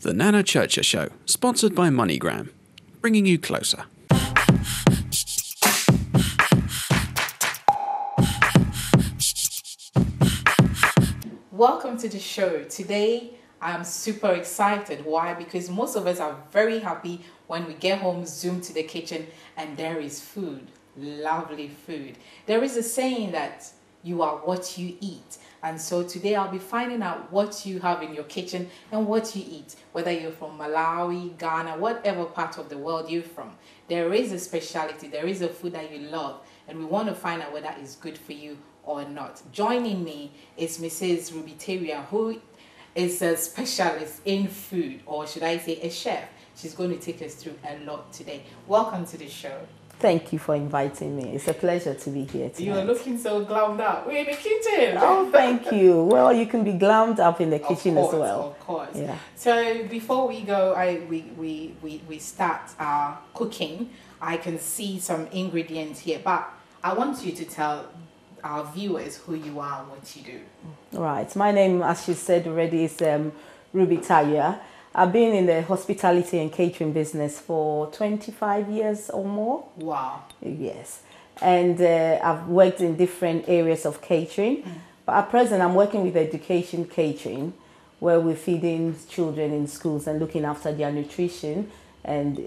The Nana Churcher Show, sponsored by MoneyGram, bringing you closer. Welcome to the show. Today, I'm super excited. Why? Because most of us are very happy when we get home, zoom to the kitchen, and there is food. Lovely food. There is a saying that you are what you eat. And so today I'll be finding out what you have in your kitchen and what you eat. Whether you're from Malawi, Ghana, whatever part of the world you're from. There is a specialty, there is a food that you love. And we want to find out whether it's good for you or not. Joining me is Mrs. Rubiteria, who is a specialist in food, or should I say a chef. She's going to take us through a lot today. Welcome to the show. Thank you for inviting me. It's a pleasure to be here tonight. You're looking so glammed up. We're in the kitchen. Oh, thank you. Well, you can be glammed up in the kitchen as well. Of course. Yeah. So before we go, we start our cooking. I can see some ingredients here, but I want you to tell our viewers who you are and what you do. Right. My name, as she said already, is Rubiteria. I've been in the hospitality and catering business for 25 years or more. Wow. Yes. And I've worked in different areas of catering. But at present, I'm working with education catering, where we're feeding children in schools and looking after their nutrition and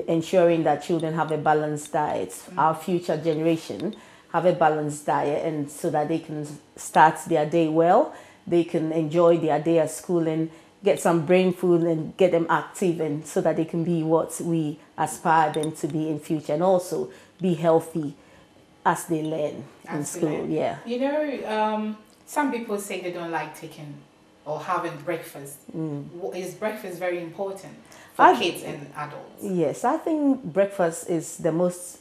ensuring that children have a balanced diet. Our future generation have a balanced diet, and so that they can start their day well, they can enjoy their day at school and get some brain food and get them active, and so that they can be what we aspire them to be in future, and also be healthy as they learn in school. Yeah. You know, some people say they don't like taking or having breakfast. Is breakfast very important for kids and adults? Yes, I think breakfast is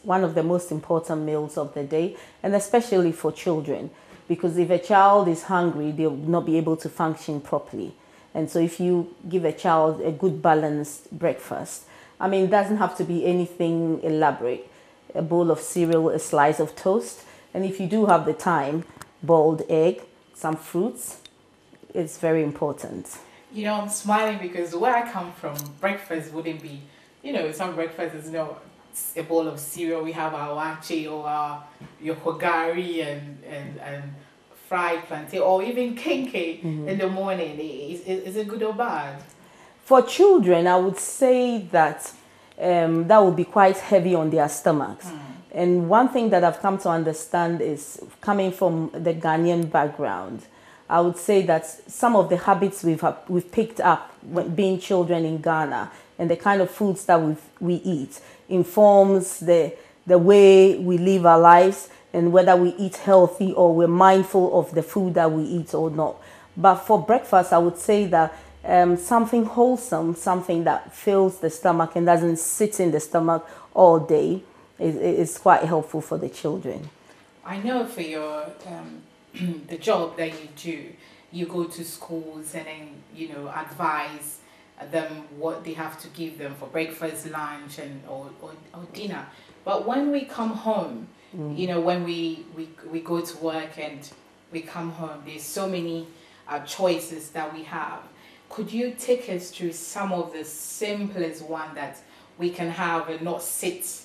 one of the most important meals of the day, and especially for children, because if a child is hungry, they will not be able to function properly. And so if you give a child a good balanced breakfast, I mean, it doesn't have to be anything elaborate. A bowl of cereal, a slice of toast, and if you do have the time, boiled egg, some fruits, it's very important. You know, I'm smiling because where I come from, breakfast wouldn't be, you know, some breakfast is, you know, a bowl of cereal. We have our wache or our yokogari and fried plantain, or even kenke in the morning. Is it good or bad? For children, I would say that that would be quite heavy on their stomachs. And one thing that I've come to understand is, coming from the Ghanaian background, I would say that some of the habits we've picked up when being children in Ghana, and the kind of foods that we eat, informs the way we live our lives, and whether we eat healthy or we're mindful of the food that we eat or not. But for breakfast, I would say that something wholesome, something that fills the stomach and doesn't sit in the stomach all day, is quite helpful for the children. I know for your the job that you do, you go to schools and then, you know, advise them what they have to give them for breakfast, lunch, and or dinner. But when we come home, you know, when we go to work and we come home, there's so many choices that we have. Could you take us through some of the simplest one that we can have and not sit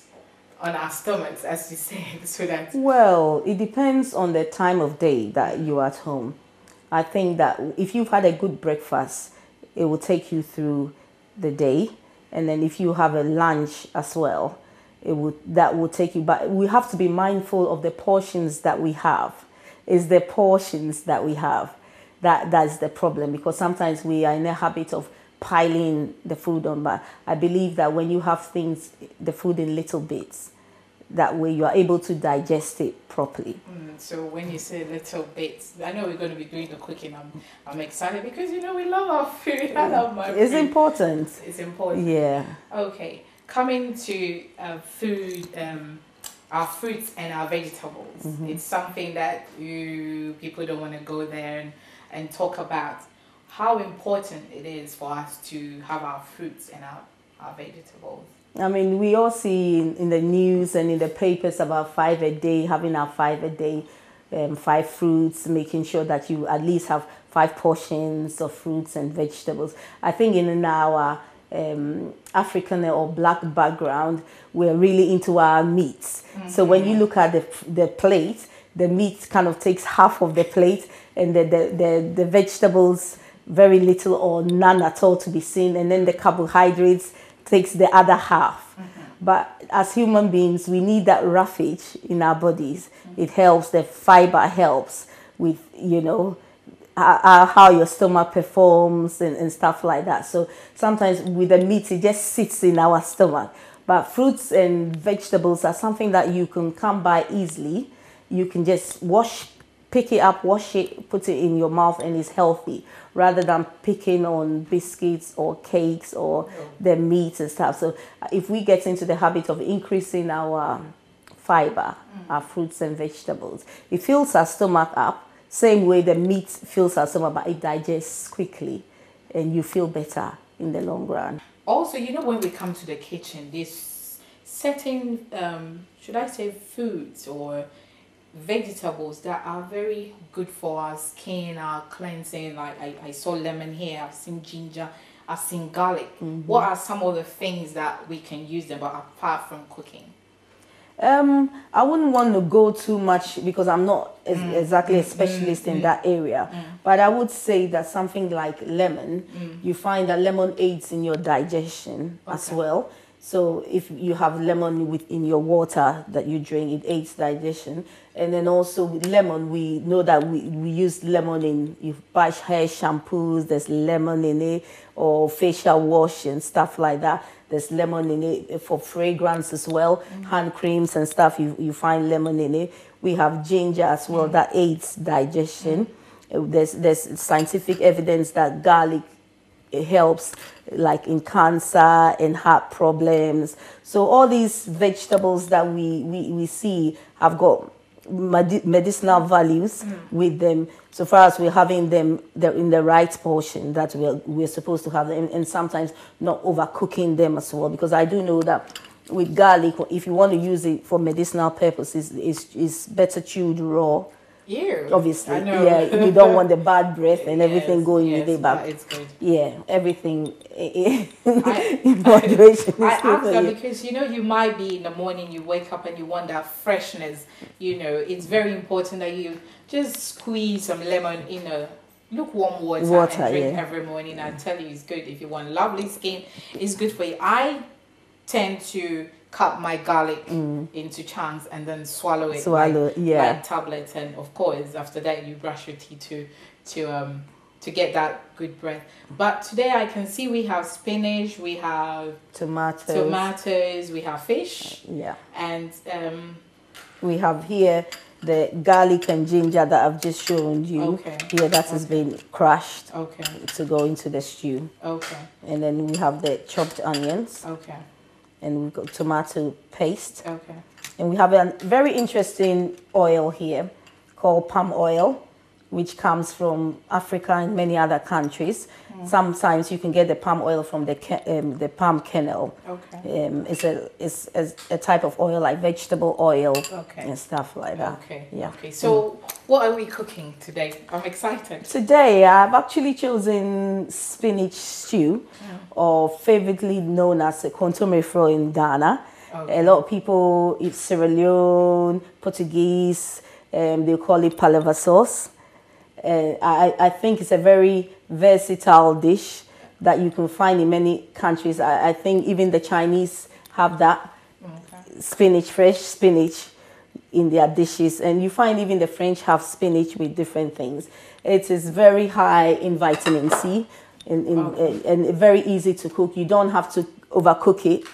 on our stomachs, as you say, so that... Well, it depends on the time of day that you're at home. I think that if you've had a good breakfast, it will take you through the day. And then if you have a lunch as well, that will take you. But we have to be mindful of the portions that we have. It's the portions that we have that's the problem, because sometimes we are in a habit of piling the food on. But I believe that when you have the food in little bits, that way you are able to digest it properly. So when you say little bits, I know we're going to be doing the cooking. I'm excited because, you know, we love our food. I love my food. It's important. It's important. Yeah. Okay. Coming to food, our fruits and our vegetables. It's something that people don't want to go there and talk about. How important it is for us to have our fruits and our vegetables. I mean, we all see in the news and in the papers about 5 a day, having our 5 a day. 5 fruits, making sure that you at least have 5 portions of fruits and vegetables. I think in our African or black background, we're really into our meats. So when you look at the plate, the meat kind of takes half of the plate, and the vegetables, very little or none at all to be seen, and then the carbohydrates takes the other half. But as human beings, we need that roughage in our bodies. It helps, the fiber helps with, how your stomach performs and stuff like that. So sometimes with the meat, it just sits in our stomach. But fruits and vegetables are something that you can come by easily. You can just pick it up, wash it, put it in your mouth, and it's healthy, rather than picking on biscuits or cakes or the meat and stuff. So if we get into the habit of increasing our fiber, our fruits and vegetables, it fills our stomach up, same way the meat fills our stomach, but it digests quickly, and you feel better in the long run. Also, when we come to the kitchen, there's certain, should I say, foods or vegetables that are very good for our skin, our cleansing. Like I saw lemon here, I've seen ginger, I've seen garlic. What are some of the things that we can use them, but apart from cooking? I wouldn't want to go too much because I'm not exactly a specialist in that area. But I would say that something like lemon, you find that lemon aids in your digestion as well. So if you have lemon in your water that you drink, it aids digestion. And then also with lemon, we know that we use lemon in, you buy hair shampoos, there's lemon in it, or facial wash and stuff like that. There's lemon in it for fragrance as well, hand creams and stuff, you find lemon in it. We have ginger as well that aids digestion. There's scientific evidence that garlic, it helps like in cancer and heart problems. So all these vegetables that we see have got medicinal values with them, so far as we're having them in the right portion that we're supposed to have them, and sometimes not overcooking them as well, because I do know that with garlic, if you want to use it for medicinal purposes, it's better chewed raw. Yeah, obviously. I know. Yeah, you don't want the bad breath and everything going with it, but it's good. Yeah, everything in moderation. I ask that because you might be in the morning, you wake up and you want that freshness. It's very important that you just squeeze some lemon in a lukewarm water and drink every morning. I tell you, it's good if you want lovely skin. It's good for you. I tend to cut my garlic into chunks and then swallow it like tablets, and of course after that you brush your teeth to get that good breath. But today I can see we have spinach, we have tomatoes, we have fish, and we have here the garlic and ginger that I've just shown you. Here that has been crushed to go into the stew. And then we have the chopped onions. And we've got tomato paste. And we have a very interesting oil here called palm oil, which comes from Africa and many other countries. Sometimes you can get the palm oil from the palm kernel. It's a type of oil like vegetable oil and stuff like that. So what are we cooking today? I'm excited. Today I've actually chosen spinach stew, or favorably known as a contomefro in Ghana. A lot of people eat Sierra Leone, Portuguese, they call it palava sauce. I think it's a very versatile dish that you can find in many countries. I think even the Chinese have that fresh spinach in their dishes, and you find even the French have spinach with different things. It is very high in vitamin C and very easy to cook. You don't have to overcook it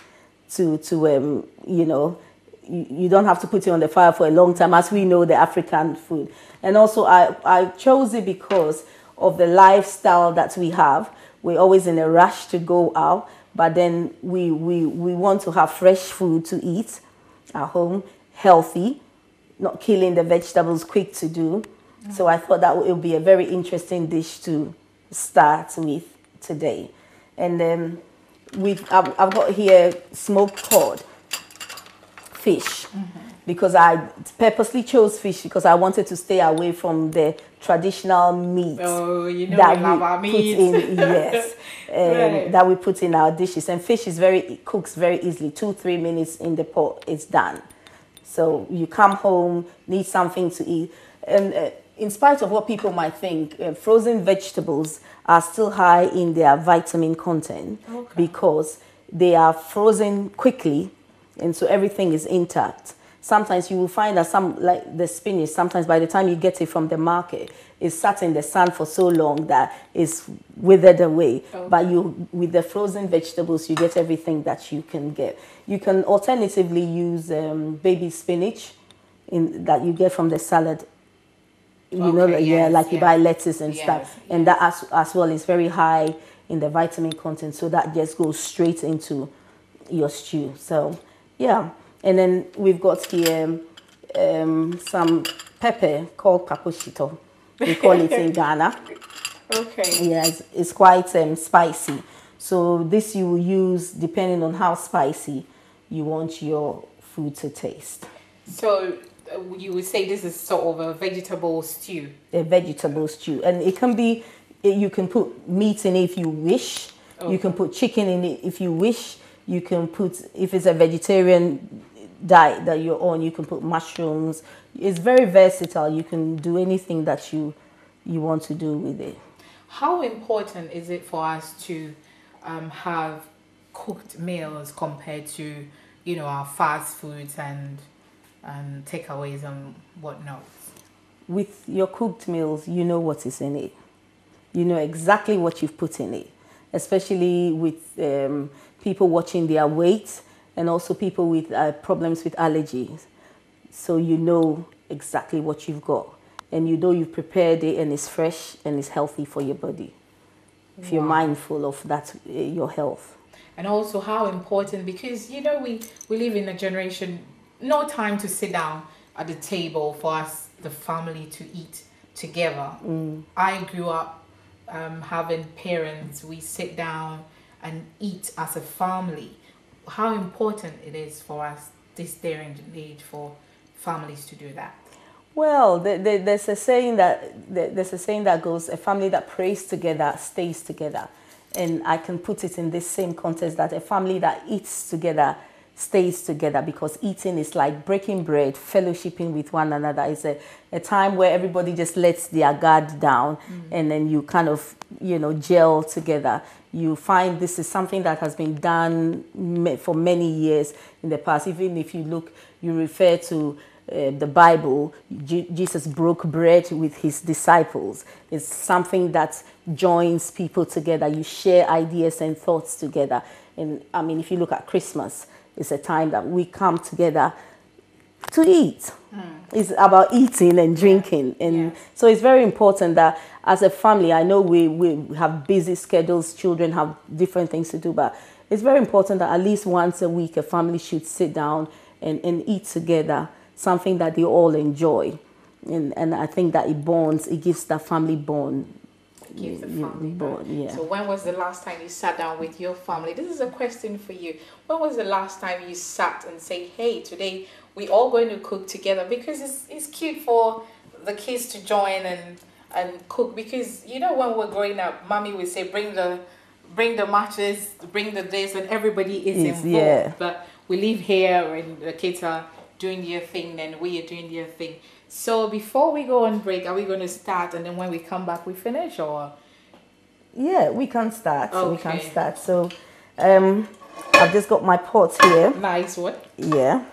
you don't have to put it on the fire for a long time, as we know the African food. And also I chose it because of the lifestyle that we have. We're always in a rush to go out, but then we want to have fresh food to eat at home, healthy, not killing the vegetables, quick to do. So I thought that it would be a very interesting dish to start with today. And then I've got here smoked cod fish. because I purposely chose fish because I wanted to stay away from the traditional meat Oh, you know that we love we our put meat. in, yes, Right. that we put in our dishes. And fish is it cooks very easily. 2-3 minutes in the pot, it's done. So you come home, need something to eat, and in spite of what people might think, frozen vegetables are still high in their vitamin content because they are frozen quickly, and so everything is intact. Sometimes you will find that some, like the spinach, sometimes by the time you get it from the market, it's sat in the sun for so long that it's withered away. But with the frozen vegetables, you get everything that you can get. You can alternatively use baby spinach that you get from the salad. You know, like you buy lettuce and stuff. And that as well is very high in the vitamin content. So that just goes straight into your stew. So, yeah. And then we've got here some pepper called kaposhito. We call it in Ghana. Okay. Yeah, it's quite spicy. So this you will use depending on how spicy you want your food to taste. So you would say this is sort of a vegetable stew? A vegetable stew. And it can be, you can put meat in it if you wish. You can put chicken in it if you wish. You can put, if it's a vegetarian diet that you're on, you can put mushrooms. It's very versatile. You can do anything that you want to do with it. How important is it for us to have cooked meals compared to, our fast foods and takeaways and whatnot? With your cooked meals, you know what is in it. You know exactly what you've put in it, especially with people watching their weight and also people with problems with allergies. So you know exactly what you've got. And you know you've prepared it and it's fresh and it's healthy for your body. If you're mindful of that, your health. And also how important, because, we live in a generation, no time to sit down at the table for us, the family, to eat together. I grew up having parents, we sit down and eat as a family. How important it is for us this day and age for families to do that? Well, there's a saying that goes, a family that prays together stays together, and I can put it in this same context that a family that eats together stays together, because eating is like breaking bread, fellowshipping with one another. It's a time where everybody just lets their guard down, and then you kind of gel together. You find this is something that has been done for many years in the past. Even if you refer to the Bible, Jesus broke bread with his disciples. It's something that joins people together. You share ideas and thoughts together. And I mean, if you look at Christmas, it's a time that we come together to eat. It's about eating and drinking. And so it's very important that as a family, I know we have busy schedules, children have different things to do, but it's very important that at least once a week, a family should sit down and eat together, something that they all enjoy. And I think that it gives that family bond. It gives the family bond. Yeah. So when was the last time you sat down with your family? This is a question for you. When was the last time you sat and say, hey, today we're all going to cook together? Because it's cute for the kids to join and cook. Because, when we're growing up, mommy would say, bring the matches, bring the this, and everybody is involved. Yeah. But we live here and the kids are doing their thing and we are doing their thing. So before we go on break, are we going to start and then when we come back we finish, or? Yeah, we can start. Okay. We can start. So I've just got my pot here. Nice one. Yeah.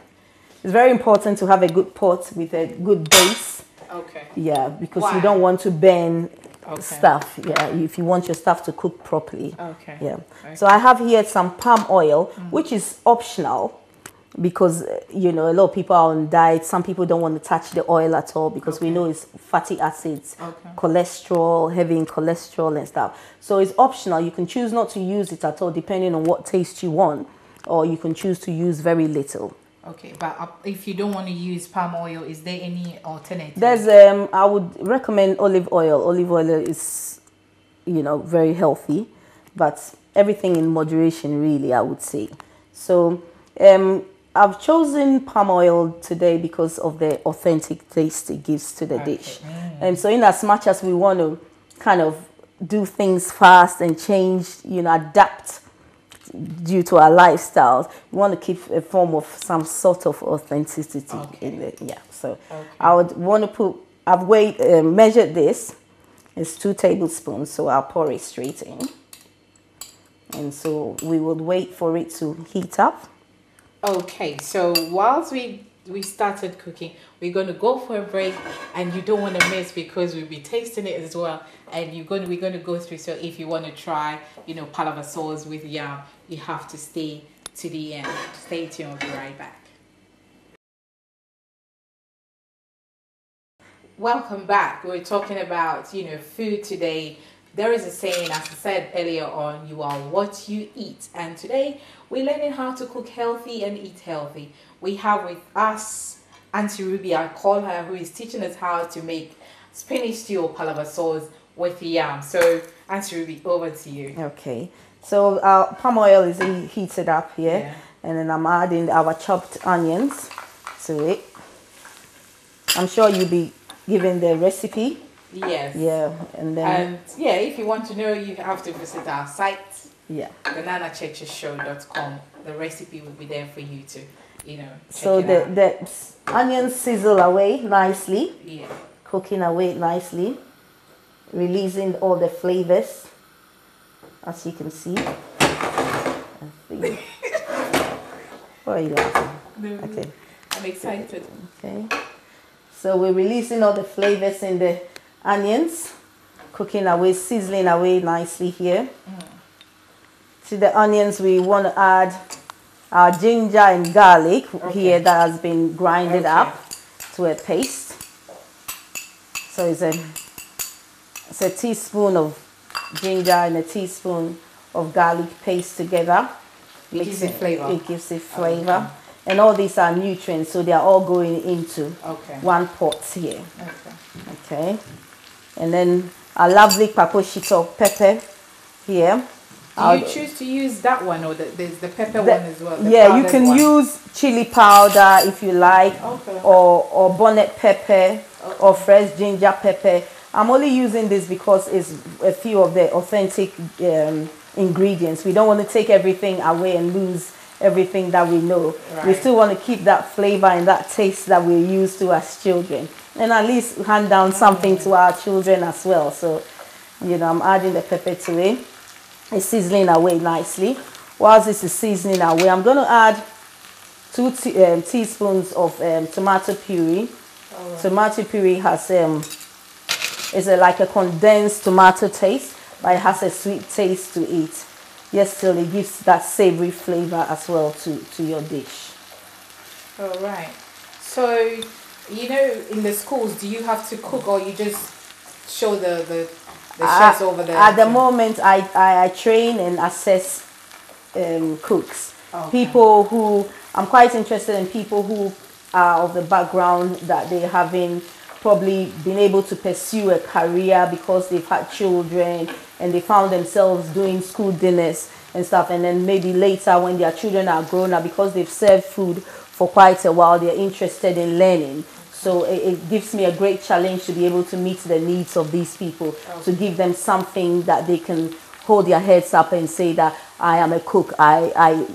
It's very important to have a good pot with a good base. Okay. Yeah, because you don't want to burn stuff. Yeah, if you want your stuff to cook properly. Okay. Yeah. Okay. So I have here some palm oil, which is optional, because a lot of people are on diet. Some people don't want to touch the oil at all because we know it's fatty acids, cholesterol, heavy in cholesterol and stuff. So it's optional. You can choose not to use it at all depending on what taste you want, or you can choose to use very little. Okay, but if you don't want to use palm oil, is there any alternative? There's I would recommend olive oil. Olive oil is very healthy, but everything in moderation, really, I would say. So I've chosen palm oil today because of the authentic taste it gives to the dish. And so in as much as we want to kind of do things fast and change, adapt due to our lifestyles, we want to keep a form of some sort of authenticity in it. Yeah. So I would want to I've measured this. It's 2 tablespoons, so I'll pour it straight in. And so we would wait for it to heat up. Okay, so whilst we started cooking, we're going to go for a break, and you don't want to miss because we'll be tasting it as well, and we're going to go through. So if you want to try, palava sauce with yam, you have to stay to the end. Stay tuned. We'll be right back. Welcome back. We're talking about food today. There is a saying, as I said earlier on, you are what you eat. And today we're learning how to cook healthy and eat healthy. We have with us Auntie Ruby, I call her, who is teaching us how to make spinach stew or palava sauce with yam. So Auntie Ruby, over to you. Okay. So our palm oil is heated up here. Yeah. And then I'm adding our chopped onions to it. I'm sure you'll be given the recipe. Yes. Yeah, and then if you want to know, you have to visit our site. Yeah. thenanachecheshow.com. The recipe will be there for you to, check so it out. the onions sizzle away nicely. Yeah. Cooking away nicely, releasing all the flavors, as you can see. Why are you laughing? No, Okay. I'm excited. Okay. So we're releasing all the flavors in the onions, cooking away, sizzling away nicely here. To the onions, we want to add our ginger and garlic here that has been grinded up to a paste. So it's a teaspoon of ginger and a teaspoon of garlic paste together. It gives it flavor. It gives it flavor. And all these are nutrients, so they are all going into one pot here. Okay. And then our lovely paposhito pepper here. Do you choose to use that one, or there's the pepper one as well? Yeah, you can use chili powder if you like, or bonnet pepper, or fresh ginger pepper. I'm only using this because it's a few of the authentic ingredients. We don't want to take everything away and lose everything that we know. Right. We still want to keep that flavor and that taste that we're used to as children, and at least hand down something to our children as well. So, I'm adding the pepper to it. It's sizzling away nicely. Whilst this is sizzling away, I'm going to add 2 teaspoons of tomato puree. Right. Tomato puree has like a condensed tomato taste, but it has a sweet taste to it. Yes, so it gives that savory flavor as well to your dish. All right. So, in the schools, do you have to cook, or you just show the chefs over there? At the moment, I train and assess cooks. People who, I'm quite interested in people who are of the background that they haven't probably been able to pursue a career because they've had children and they found themselves doing school dinners and stuff, and then maybe later when their children are grown up, because they've served food for quite a while, they're interested in learning. So it gives me a great challenge to be able to meet the needs of these people, to give them something that they can hold their heads up and say that I am a cook. I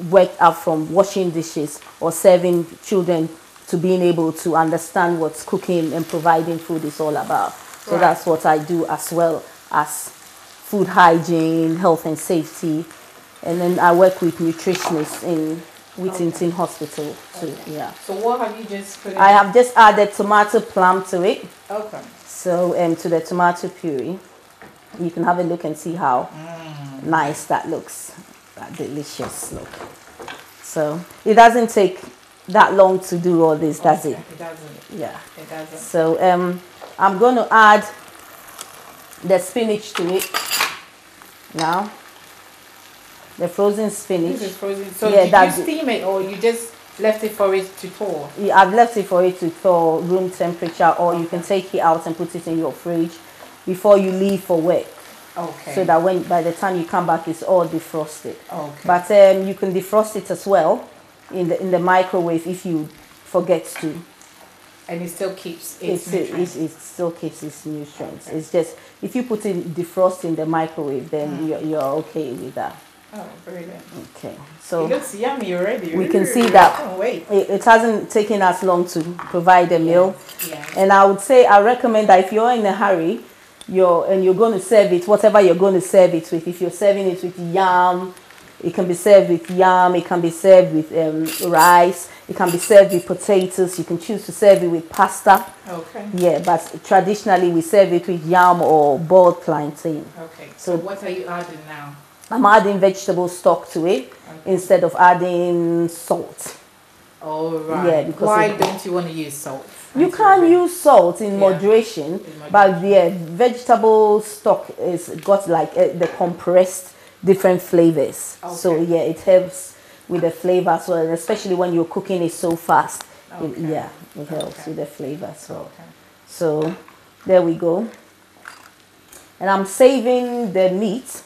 worked up from washing dishes or serving children to being able to understand what cooking and providing food is all about. So that's what I do, as well as food hygiene, health and safety. And then I work with nutritionists in Whittington Hospital too. Yeah. So what have you just put in? I have just added tomato plum to it. Okay. So to the tomato puree, you can have a look and see how nice that looks. That delicious look. So it doesn't take that long to do all this, does it? It doesn't. Yeah. It doesn't. So I'm going to add the spinach to it now. The frozen spinach. This is frozen. So did you steam it, or you just left it for it to thaw? Yeah, I've left it for it to thaw room temperature, or you can take it out and put it in your fridge before you leave for work. Okay. So that by the time you come back, it's all defrosted. Okay. But you can defrost it as well in the microwave if you forget to. And it still keeps its nutrients. It still keeps its nutrients. It's just if you put it defrost in the microwave, then you're okay with that. Oh, brilliant. Okay, so it looks yummy already. We can see that I can't wait. it hasn't taken us long to provide a meal. Yeah. And I would say I recommend that if you're in a hurry, you're going to serve it, whatever you're going to serve it with. If you're serving it with yam, it can be served with yam. It can be served with rice. It can be served with potatoes. You can choose to serve it with pasta. Okay. Yeah, but traditionally we serve it with yam or boiled plantain. Okay. So what are you adding now? I'm adding vegetable stock to it instead of adding salt. All right. Yeah, because why don't you want to use salt? You can use salt in moderation, but vegetable stock is got like the compressed different flavors. Okay. So yeah, it helps with the flavor as well, and especially when you're cooking it so fast. Okay. It helps with the flavor as well. Okay. So there we go. And I'm saving the meat,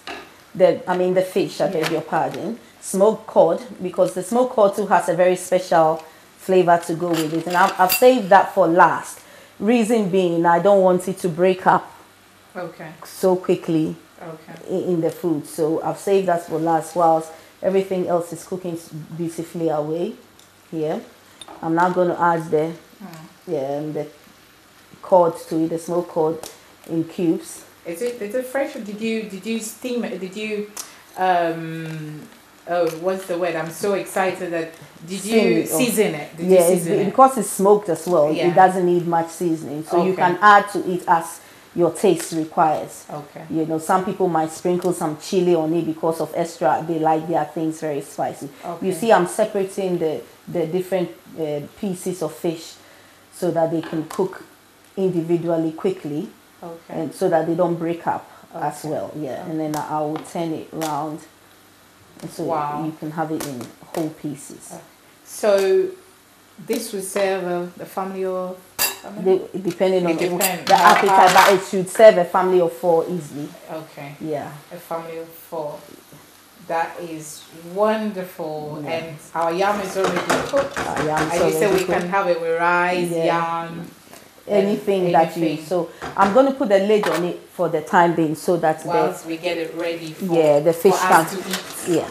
the fish, I beg your pardon, smoked cod, because the smoked cod too has a very special flavor to go with it. And I've saved that for last. Reason being, I don't want it to break up so quickly in the food. So I've saved that for last whilst everything else is cooking beautifully away here. I'm now going to add the cod to it, the smoked cod in cubes. Is it fresh, or did you steam it? Did you what's the word? I'm so excited that did you season it? Did you season it? Because it's smoked as well. It doesn't need much seasoning, so you can add to it as your taste requires. Okay. You know, some people might sprinkle some chili on it because of extra. They like their things very spicy. Okay. You see, I'm separating the different pieces of fish so that they can cook individually quickly. Okay. And so that they don't break up as well. Yeah. And then I will turn it round, and so you can have it in whole pieces. So this will serve the family of. Depending on the appetite, but it should serve a family of 4 easily. Okay. Yeah. A family of 4. That is wonderful. And our yam is already cooked. And you said we can have it with rice, yam. Anything that you. So I'm going to put a lid on it for the time being, so that whilst we get it ready for, the fish for us to eat. Yeah.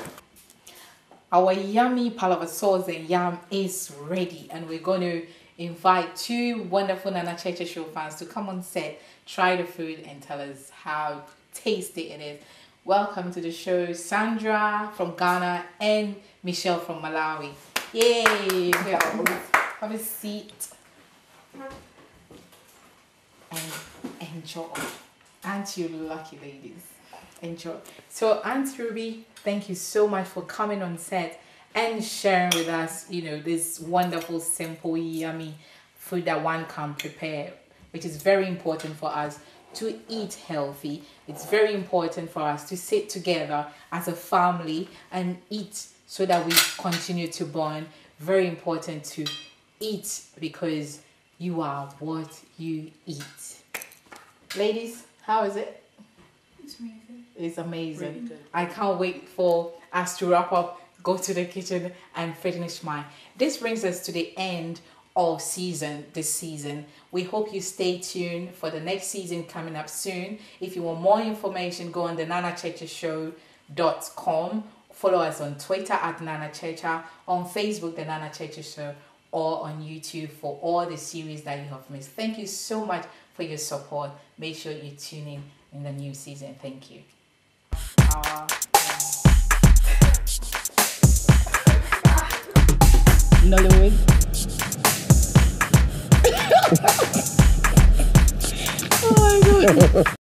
Our yummy palava sauce and yam is ready, and we're going to invite 2 wonderful Nana Cheche Show fans to come on set, try the food, and tell us how tasty it is. Welcome to the show, Sandra from Ghana and Michelle from Malawi. Yay! Have a seat and enjoy. Aren't you lucky, ladies? Enjoy. So, Aunt Ruby, thank you so much for coming on set and sharing with us, this wonderful, simple, yummy food that one can prepare, which is very important for us to eat healthy. It's very important for us to sit together as a family and eat so that we continue to bond. Very important to eat because you are what you eat. Ladies, how is it? It's amazing. It's amazing. Really good. I can't wait for us to wrap up, go to the kitchen and finish mine. This brings us to the end of this season. We hope you stay tuned for the next season coming up soon. If you want more information, go on the nanachecheshow.com. Follow us on Twitter at Nana Checha, on Facebook, the Nana Checha Show, or on YouTube for all the series that you have missed. Thank you so much for your support. Make sure you tune in the new season. Thank you. Nollywood. Oh my God.